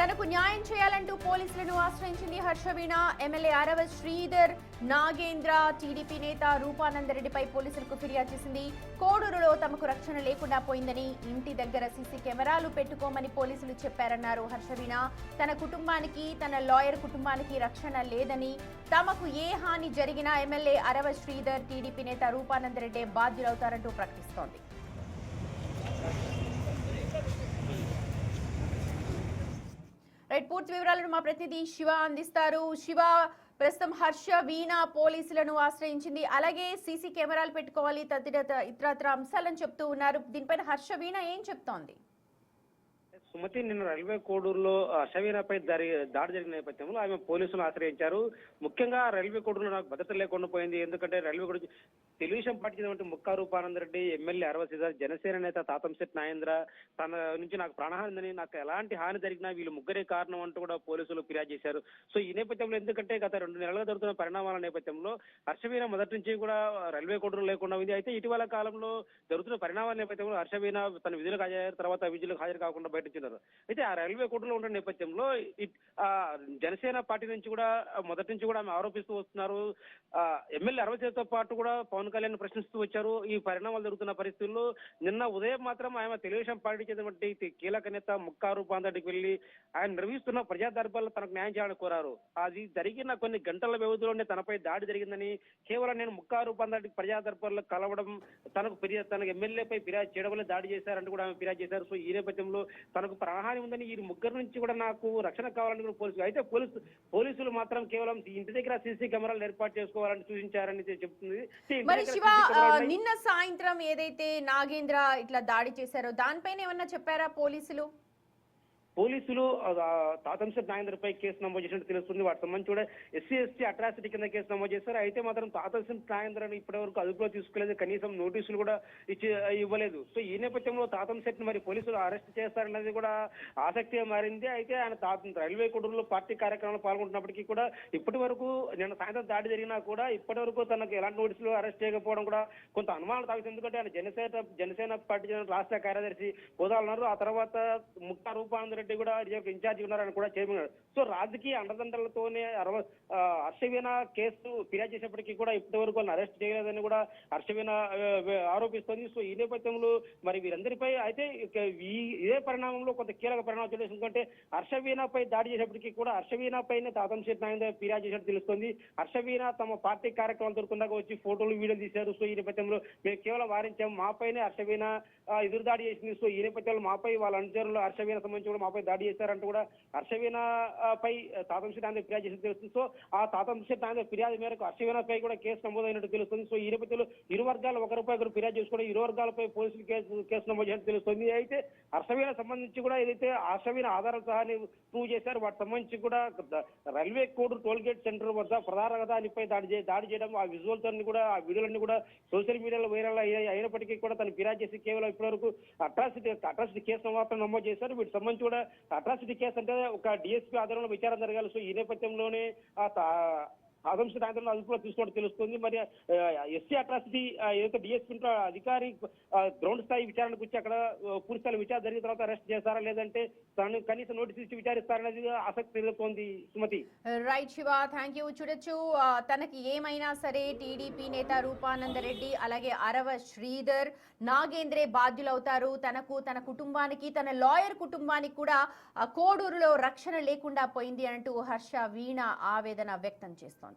తనకు న్యాయం చేయాలంటూ పోలీసులను ఆశ్రయించింది హర్షవీణ. ఎమ్మెల్యే అరవ శ్రీధర్ నాగేంద్ర టీడీపీ నేత రూపానందరెడ్డిపై పోలీసులకు ఫిర్యాదు చేసింది. కోడూరులో తమకు రక్షణ లేకుండా పోయిందని, ఇంటి దగ్గర సీసీ కెమెరాలు పెట్టుకోమని పోలీసులు చెప్పారన్నారు హర్షవీణ. తన కుటుంబానికి, తన లాయర్ కుటుంబానికి రక్షణ లేదని, తమకు ఏ హాని జరిగినా ఎమ్మెల్యే అరవ శ్రీధర్ టీడీపీ నేత రూపానందరెడ్డి బాధ్యులవుతారంటూ ప్రకటిస్తోంది. పూర్తి వివరాలను మా ప్రతినిధి శివ అందిస్తారు. శివ, ప్రస్తుతం హర్షవీణ పోలీసులను ఆశ్రయించింది, అలాగే సీసీ కెమెరాలు పెట్టుకోవాలి, ఇతరత్ర అంశాలను చెప్తూ ఉన్నారు. దీనిపైన హర్షవీణ ఏం చెప్తోంది? సుమతి, నిన్న రైల్వే కోడూరులో హర్షవీణపై దాడి జరిగిన నేపథ్యంలో ఆమె పోలీసులను ఆశ్రయించారు. ముఖ్యంగా రైల్వే కోడూరులో నాకు భద్రత లేకుండా పోయింది. ఎందుకంటే railway Koduru Telugu Desam party Mukka Rupananda Reddy, MLA Arava Sridhar, Janasena నేత తాతంశెట్టి నాగేంద్ర తన నుంచి నాకు ప్రాణహాని ఉందని, నాకు ఎలాంటి హాని జరిగినా వీళ్ళు ముగ్గురే కారణం అంటూ కూడా పోలీసులు ఫిర్యాదు చేశారు. సో ఈ నేపథ్యంలో ఎందుకంటే గత 2 నెలలుగా జరుగుతున్న పరిణామాల నేపథ్యంలో హర్షవీణ మొదటి నుంచి కూడా రైల్వే కోడూరు లేకుండా ఉంది. అయితే ఇటీవల కాలంలో జరుగుతున్న పరిణామాల నేపథ్యంలో హర్షవీణ తన విధులకు హాజరు, తర్వాత విధులకు హాజరు కాకుండా బయట వచ్చినారు. అయితే ఆ రైల్వే కోడూరులో ఉన్న నేపథ్యంలో జనసేన పార్టీ నుంచి కూడా మొదటి నుంచి కూడా ఆమె ఆరోపిస్తూ వస్తున్నారు. ఎమ్మెల్యే అరవ శ్రీధర్తో పాటు కూడా పవన్ కళ్యాణ్ ప్రశ్నిస్తూ వచ్చారు. ఈ పరిణామాలు జరుగుతున్న పరిస్థితుల్లో నిన్న ఉదయం మాత్రం ఆమె తెలుగుదేశం పార్టీ చెందినటువంటి కీలక నేత ముక్కా రూపానందరెడ్డికి వెళ్లి ఆయన నిర్వహిస్తున్న ప్రజా దర్బార్లో తనకు న్యాయం చేయాలని కోరారు. అది జరిగిన కొన్ని గంటల వ్యవధిలోనే తనపై దాడి జరిగిందని, కేవలం నేను ముక్కా రూపానందరెడ్డికి ప్రజా దర్బార్లో కలవడం, తనకు ఎమ్మెల్యేపై ఫిర్యాదు చేయడం వల్ల దాడి చేశారంటూ కూడా ఆమె ఫిర్యాదు చేశారు. సో ఈ నేపథ్యంలో తనకు ప్రాణహాని ఉందని, ఈ ముగ్గురు నుంచి కూడా నాకు రక్షణ కావాలని కూడా పోలీసులు, అయితే పోలీసులు మాత్రం కేవలం ఇంటి దగ్గర సీసీ కెమెరాలు ఏర్పాటు చేసుకోవాలని సూచించారని చెప్తుంది. నిన్న సాయంత్రం ఏదైతే నాగేంద్ర ఇట్లా దాడి చేశారో దానిపైన ఏమన్నా చెప్పారా పోలీసులు? పోలీసులు తాతంశెట్టి నాగేంద్రపై కేసు నమోదు చేసినట్టు తెలుస్తుంది. వాటి సంబంధించి కూడా SC/ST అట్రాసిటీ కింద కేసు నమోదు చేశారు. అయితే మాత్రం తాతంశెట్టి నాగేంద్రని ఇప్పటి వరకు అదుపులో తీసుకోలేదు, కనీసం నోటీసులు కూడా ఇవ్వలేదు. సో ఈ నేపథ్యంలో తాతంశెట్టిని మరి పోలీసులు అరెస్ట్ చేస్తారన్నది కూడా ఆసక్తిగా మారింది. అయితే ఆయన రైల్వే కోడూరులో పార్టీ కార్యక్రమంలో పాల్గొంటున్నప్పటికీ కూడా ఇప్పటి వరకు నిన్న సాయంత్రం దాడి జరిగినా కూడా ఇప్పటి వరకు తనకు ఎలాంటి నోటీసులు అరెస్ట్ చేయకపోవడం కూడా కొంత అనుమానం తాగుతుంది. ఎందుకంటే ఆయన జనసేన పార్టీ రాష్ట్ర కార్యదర్శి హోదాలు ఉన్నారు. ఆ తర్వాత ముక్కా రూపానందరెడ్డి కూడా ఇన్ఛార్జి ఉన్నారని కూడా చెప్పినారు. సో రాజకీయ అండదండలతోనే హర్షవీణ కేసు ఫిర్యాదు చేసేప్పటికీ కూడా ఇప్పటి వరకు వాళ్ళని అరెస్ట్ చేయలేదని కూడా హర్షవీణ ఆరోపిస్తోంది. సో ఈ నేపథ్యంలో మరి వీరందరిపై అయితే ఇదే పరిణామంలో కొంత కీలక పరిణామం చోటు చేసుకుంటే హర్షవీణపై దాడి చేసేప్పటికీ కూడా హర్షవీణపైనే తాతంశెట్టి నాగేంద్ర ఫిర్యాదు చేసినట్టు తెలుస్తుంది. హర్షవీణ తమ పార్టీ కార్యక్రమం దొరుకున్నాక వచ్చి ఫోటోలు వీడియోలు తీశారు. సో ఈ నేపథ్యంలో మేము కేవలం వారించాము, మాపైనే హర్షవీణ ఎదురుదాడి చేసింది. సో ఈ నేపథ్యంలో మాపై వాళ్ళ అనుచరులు హర్షవీణ సంబంధించి కూడా మాపై దాడి చేశారంటూ కూడా హర్షవీణ పై తాతంశెట్టి నాగేంద్ర ఫిర్యాదు చేసినట్టు తెలుస్తుంది. సో ఆ తాతంశెట్టి నాగేంద్ర ఫిర్యాదు మేరకు హర్షవీణపై కూడా కేసు నమోదైనట్టు తెలుస్తుంది. సో ఈ నేపథ్యంలో ఇరు వర్గాలు ఒకరిపై ఒకరు ఫిర్యాదు చేసుకోవడం, ఇరు వర్గాలపై పోలీసులు కేసు నమోదు చేసినట్టు తెలుస్తుంది. అయితే హర్షవీణ సంబంధించి కూడా ఏదైతే హర్షవీణ ఆధారాలు సహా ప్రూవ్ చేశారు, వాటి సంబంధించి కూడా railway Koduru toll gate centre వద్ద ప్రధాన రహదారిపై దాడి చేయడం, ఆ విజువల్స్ అన్ని కూడా, ఆ వీడియోలన్నీ కూడా సోషల్ మీడియాలో వైరల్ అయినప్పటికీ కూడా తను ఫిర్యాదు చేసి కేవలం ఇప్పటివరకు అట్రాసిటీ కేసు మాత్రం నమోదు చేశారు. వీటికి సంబంధించి కూడా అట్రాసిటీ కేసు అంటే ఒక DSP ఆధ్వర్యంలో విచారణ జరగాలి. సో ఈ నేపథ్యంలోనే తాతంశెట్టి నాగేంద్రను అదుపులో తీసుకోవడం తెలుస్తుంది. మరి SC అట్రాసిటీ ఏదైతే DSP అధికారి గ్రౌండ్ స్థాయి విచారణకు వచ్చి అక్కడ పూర్తి స్థాయి విచారణ జరిగిన తర్వాత అరెస్ట్ చేస్తారా, లేదంటే తను కనీసం నోటీస్ ఇచ్చి విచారిస్తారనేది ఆసక్తి పెరుగుతోంది. Sumathi. Right Shiva, thank you. చూడొచ్చు, తనకి ఏమైనా సరే టీడీపీ నేత రూపానందరెడ్డి అలాగే అరవ శ్రీధర్ నాగేంద్రే బాధ్యులవుతారు. తనకు, తన కుటుంబానికి, తన లాయర్ కుటుంబానికి కూడా కోడూరులో రక్షణ లేకుండా పోయింది అంటూ హర్షవీణ ఆవేదన వ్యక్తం చేస్తోంది.